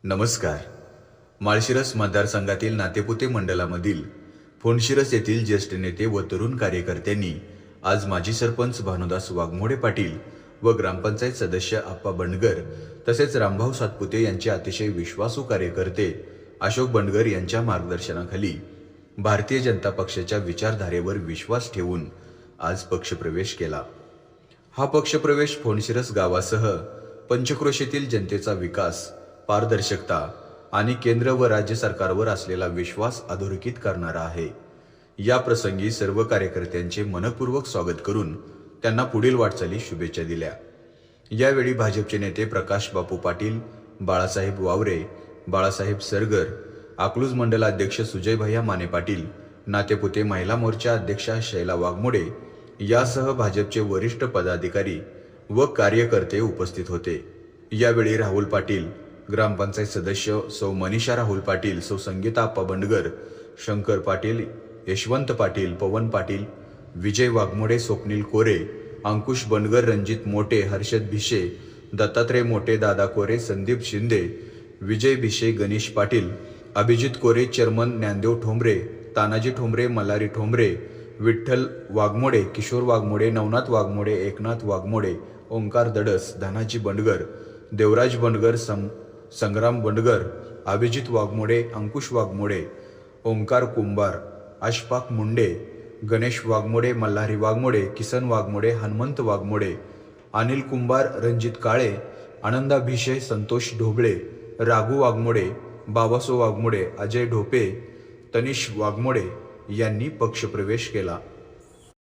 नमस्कार. माळशिरस मतदारसंघातील नातेपुते मंडलामधील फोंडशिरस येथील ज्येष्ठ नेते व तरुण कार्यकर्त्यांनी आज माजी सरपंच भानुदास वाघमोडे पाटील व ग्रामपंचायत सदस्य आप्पा बंडगर तसेच रामभाऊ सातपुते यांचे अतिशय विश्वासू कार्यकर्ते अशोक बंडगर यांच्या मार्गदर्शनाखाली भारतीय जनता पक्षाच्या विचारधारेवर विश्वास ठेवून आज पक्षप्रवेश केला. हा पक्षप्रवेश फोंडशिरस गावासह पंचक्रोशीतील जनतेचा विकास, पारदर्शकता आणि केंद्र व राज्य सरकारवर असलेला विश्वास अधोरेखित करणारा आहे. या प्रसंगी सर्व कार्यकर्त्यांचे मनपूर्वक स्वागत करून त्यांना पुढील वाटचाली शुभेच्छा दिल्या. यावेळी भाजपचे नेते प्रकाश बापू पाटील, बाळासाहेब वावरे, बाळासाहेब सरगर, अकलूज मंडलाध्यक्ष सुजय भैया माने पाटील, नातेपुते महिला मोर्चा अध्यक्षा शैला वाघमोडे यासह भाजपचे वरिष्ठ पदाधिकारी व कार्यकर्ते उपस्थित होते. यावेळी राहुल पाटील, ग्रामपंचायत सदस्य सौ मनीषा राहुल पाटील, सौ संगीता आप्पा बंडगर, शंकर पाटील, यशवंत पाटील, पवन पाटील, विजय वाघमोडे, स्वप्नील कोरे, अंकुश बंडगर, रणजित मोटे, हर्षद भिशे, दत्तात्रय मोटे, दादा कोरे, संदीप शिंदे, विजय भिशे, गणेश पाटील, अभिजित कोरे, चेअरमन ज्ञानदेव ठोंबरे, तानाजी ठोंबरे, मल्हारी ठोंबरे, विठ्ठल वाघमोडे, किशोर वाघमोडे, नवनाथ वाघमोडे, एकनाथ वाघमोडे, ओंकार दडस, धनाजी बंडगर, देवराज बंडगर, संग्राम बंडगर, अभिजित वाघमोडे, अंकुश वाघमोडे, ओंकार कुंभार, अशफाक मुंडे, गणेश वाघमोडे, मल्हारी वाघमोडे, किसन वाघमोडे, हनुमंत वाघमोडे, अनिल कुंभार, रणजित काळे, आनंदा भिशे, संतोष ढोबळे, राघू वाघमोडे, बाबासो वाघमोडे, अजय ढोपे, तनिष वाघमोडे यांनी पक्षप्रवेश केला.